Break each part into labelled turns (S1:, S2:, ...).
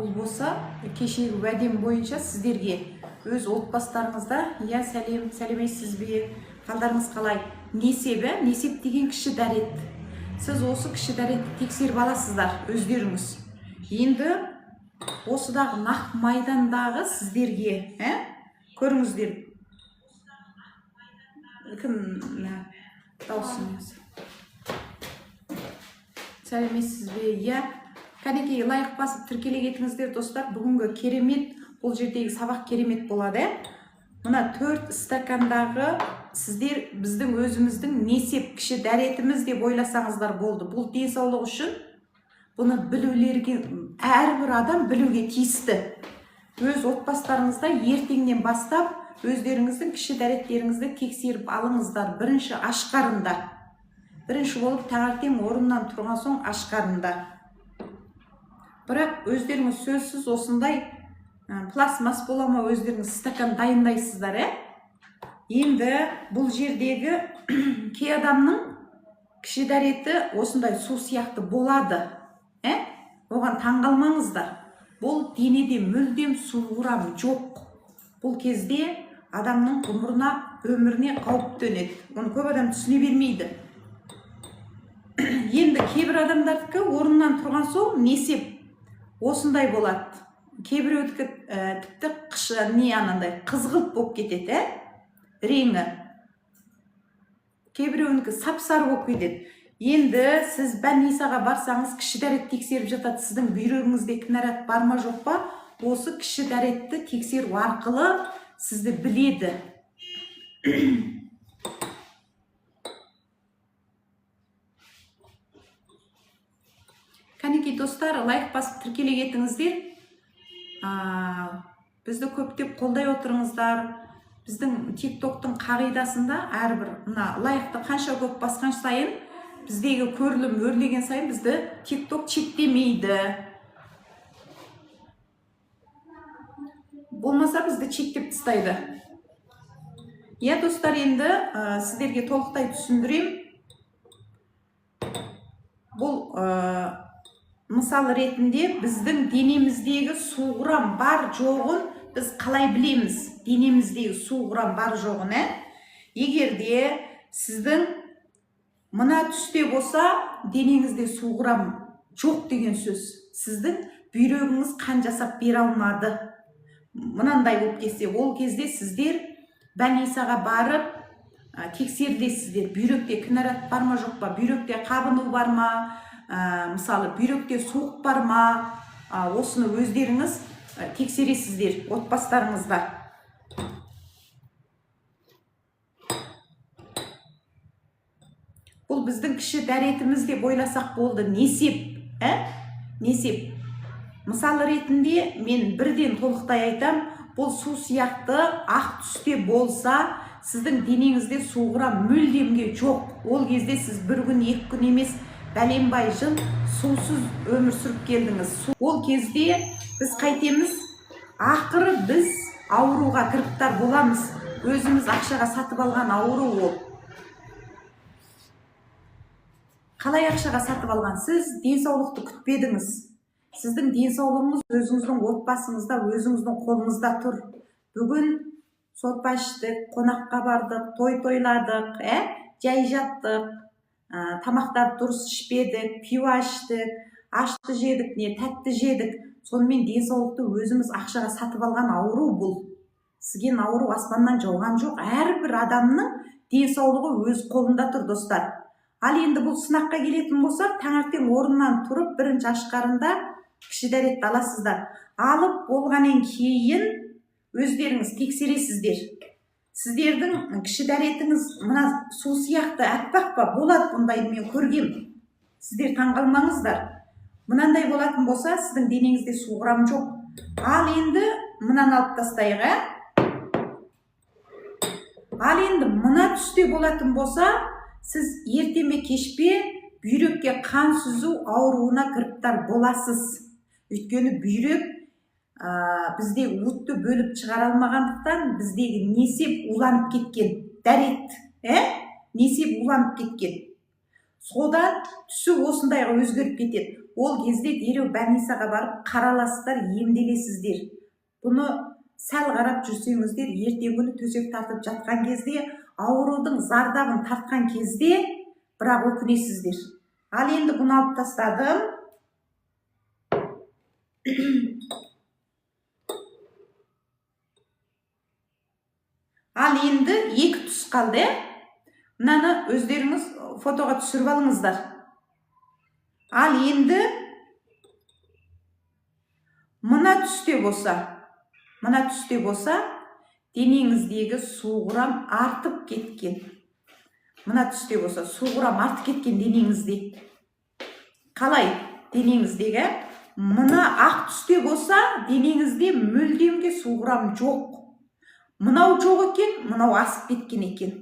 S1: бұл болса, кешегі уәдем бойынша сіздерге өз отбасыларыңызда, я сәлеметсіз бе, қалдарыңыз қалай? Несеп деген кіші дәрет. Сіз осы кіші дәретті тексеріп аласыздар өздеріңіз. Енді осыдағы нақ майдандағы сіздерге, көріңіздер. Кім даусын? Сәлеметсіз бе? Я кәнекей лайық басып тіркеле кетіңіздер достар. Бүгінгі керемет, бұл жердегі сабақ керемет болады. Мына 4 стакандағы сіздер біздің өзіміздің несеп кіші дәретіміз деп ойласаңыздар болды. Бұл денсаулық үшін бұны білулерге әрбір адам білуге тиісті. Өз отбасыларыңызда ертеңнен бастап өздеріңіздің кіші дәреттеріңізді тексеріп алыңыздар. Бірінші ашқарында. Бірінші болып таңертең орыннан тұрған соң ашқарында. Бірақ өздеріңіз сөзсіз осындай пластмас бола ма өздеріңіз стакан дайындайсыздар, Енді бұл жердегі кей адамның кіші дәреті осындай су сияқты болады, Оған таңғалмаңыздар. Бұл денеде мүлдем су құрам жоқ. Бұл кезде адамның ғұмырына, өміріне қауіп төнеді. Оны көп адам түсіне бермейді. Енді кейбір адамдардікі орыннан тұрған соң несеп осындай болады. Кейбіреудікі тіпті қызғылт болып кетеді, реңі. Кейбіреуінікі сап-сары болып кетеді. Енді сіз больницаға барсаңыз, кіші дәрет тексеріп жатады, сіздің бүйрегіңізде кінәрат бар ма жоқ па? Осы кіші дәретті тексеру арқылы сізді біледі. Кәнекей достар, лайк басып тіркеле кетіңіздер. Бізді көптеп қолдай отырыңыздар. Біздің тиктоктың қағидасында әрбір лайқты қанша көп басқан сайын, біздегі көрілім өрлеген сайын бізді тикток чектемейді. Болмаса бізді чектеп тастайды. Достар, енді сіздерге толықтай түсіндірем. Бұл мысал ретінде біздің денеміздегі су құрам бар жоғын біз қалай білеміз? Денеміздегі су құрам бар жоғын, Егерде сіздің мына түсте болса, денеңізде су құрам жоқ деген сөз. Сіздің бүйрегіңіз қан жасап бере алмады. Мынандай болып кетсе, ол кезде сіздер больницаға барып тексерілесіздер. Бүйректе кінәрат бар ма жоқ па? Бүйректе қабыну бар ма? Мысалы, бүйректе суық бар ма? Осыны өздеріңіз тексересіздер отбасыларыңызда. Бұл біздің кіші дәретіміз деп ойласақ болды. Несеп, Несеп. Мысалы ретінде мен бірден толықтай айтам, бұл су сияқты ақ түсте болса, сіздің денеңізде су құрам мүлдемге жоқ. Ол кезде сіз бір күн, 2 күн емес, бәленбай жыл сусыз өмір сүріп келдіңіз. Ол кезде біз қайтеміз? Ақыры біз ауруға кіріптар боламыз. Өзіміз ақшаға сатып алған ауру ол. Қалай ақшаға сатып алған? Сіз денсаулықты күтпедіңіз. Сіздің денсаулығыңыз өзіңіздің отбасыңызда, өзіңіздің қолыңызда тұр. Бүгін сорпа іштік, қонаққа бардық, тойладық, жай жаттық, тамақтар дұрыс ішпедік, пиво іштік, ашты жедік, тәтті жедік. Сонымен денсаулықты өзіміз ақшаға сатып алған ауру бұл. Сізге ауру аспаннан жауған жоқ. Әрбір адамның денсаулығы өз қолында тұр, достар. Ал енді бұл сынаққа келетін болсақ, таңертең орыннан тұрып, бірінші ашқарында кіші дәретті аласыздар. Алып болғаннан кейін өздеріңіз тексересіздер. Сіздердің кіші дәретіңіз мына су сияқты әппақ па? Болады, бұндай мен көргем. Сіздер таңғалмаңыздар. Мынандай болатын болса, сіздің денеңізде су құрам жоқ. Ал енді мынаны алып тастайық, Ал енді мына түсте болатын болса, сіз ертеме кешпе бүйрекке қан сүзу ауруына кіріптар боласыз. Өйткені бүйрек біздегі уытты бөліп шығара алмағандықтан біздегі несеп уланып кеткен. Дәрет, несеп уланып кеткен. Содан түсі осындайға өзгеріп кетеді. Ол кезде дереу больницаға барып қараласыздар, емделесіздер. Бұны сәл қарап жүрсеңіздер, ертең күні төсек тартып жатқан кезде, аурудың зардабын тартқан кезде, бірақ өкінесіздер. Ал енді бұны алып тастадым. Ал енді екі түс қалды. Мынаны өздеріңіз фотоға түсіріп алыңыздар. Ал енді мына түсте болса, денеңіздегі суғырам артып кеткен. Мына түсте болса, суғырам артып кеткен денеңізде. Қалай? Денеңіздегі мына ақ түсте болса, денеңізде мүлдемге суғырам жоқ. Мынау жоқ екен, мынау асып кеткен екен.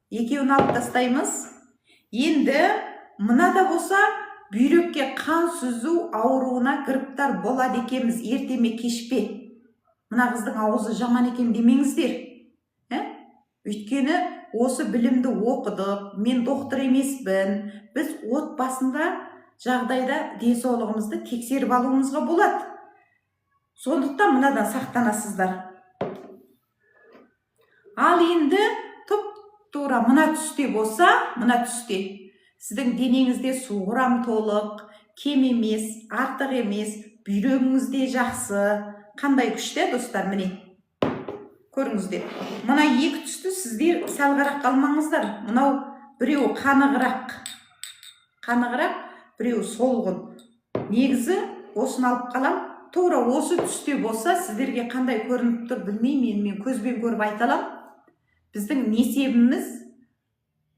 S1: Екеуін алып тастаймыз. Енді мынада болса, бүйрекке қан сүзу ауруына грипптар болады екенбіз, ертеме кешпе. Мына қыздың аузы жаман екен демеңіздер. Өйткені осы білімді оқыдық, мен доктор емеспін. Біз отбасында жағдайда денсаулығымызды тексеріп алуымызға болады. Сондықтан мынадан сақтанасыздар. Ал енді тура мына түсте болса, мына түсте сіздің денеңізде суғырам толық, кем емес, артық емес, бүйрегіңізде жақсы. Қандай күшті, достар, міне. Көріңіздер. Мына екі түсті сіздер сәл қарақ қалмаңыздар. Мынау біреу қанығырақ, біреу солғын. Негізі осыны алып қалам. Тура осы түсте болса, сіздерге қандай көрініп тұр білмеймін, мен көзбен көріп айталам. Біздің несебіміз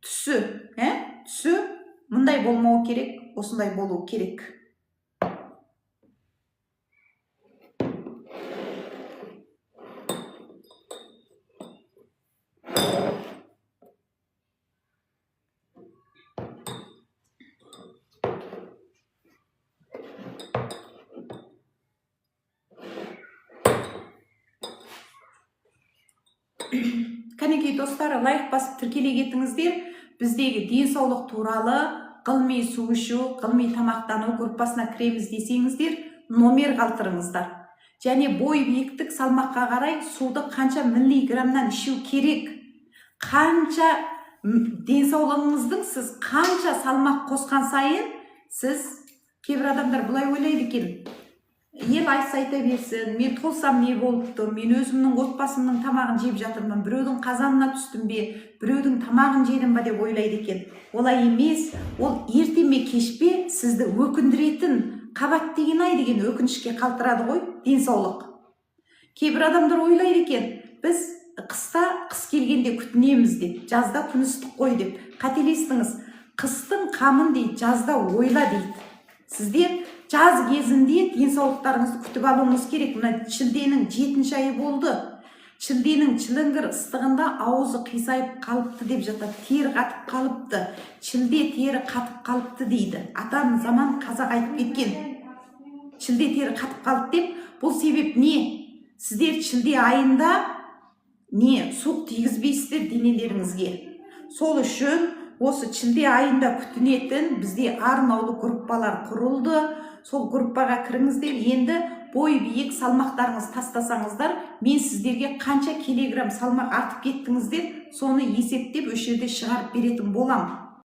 S1: түсі мындай болмау керек, осындай болу керек. Кәнекей достар, лайк басып тіркеле кетіңіздер. Біздегі денсаулық туралы ғылыми су ішу, ғылыми тамақтану группасына кіреміз десеңіздер, номер қалдырыңыздар. Және бой биіктік салмаққа қарай суды қанша миллиграммнан ішу керек, қанша денсаулығыңыздың сіз қанша салмақ қосқан сайын, сіз кейбір адамдар бұлай ойлайды екен. Ел айта берсін, мен толсам не болыпты, мен өзімнің отбасымның тамағын жеп жатырмын, біреудің қазанына түстім бе, біреудің тамағын жедім ба деп ойлайды екен. Олай емес, ол ертеме кешпе сізді өкіндіретін, қабат деген ай деген өкінішке қалдырады ғой, денсаулық. Кейбір адамдар ойлайды екен, біз қыс келгенде күтінеміз деп, жазда күн ыстық қой деп. Қателестіңіз, қыстың қамын дейді, жазда ойла дейді. Сіздер жаз кезінде денсаулықтарыңызды күтіп алуыңыз керек. Мына шілденің 7-ші айы болды. Шілденің чіліңгір ыстығында аузы қисайып қалыпты деп жатады. Тері қатып қалыпты. Шілде тері қатып қалыпты дейді. Атам заман қазақ айтып кеткен. Шілде тері қатып қалыпты деп. Бұл себеп не? Сіздер шілде айында не суық тигізбейсіздер денелеріңізге. Сол үшін осы шілде айында күтінетін бізде арнаулы группалар құрылды. Сол группаға кіріңіздер. Енді бой биік салмақтарыңыз тастасаңыздар, мен сіздерге қанша килограмм салмақ артып кеттіңіздер, соны есептеп өшерде шығарып беретін болам.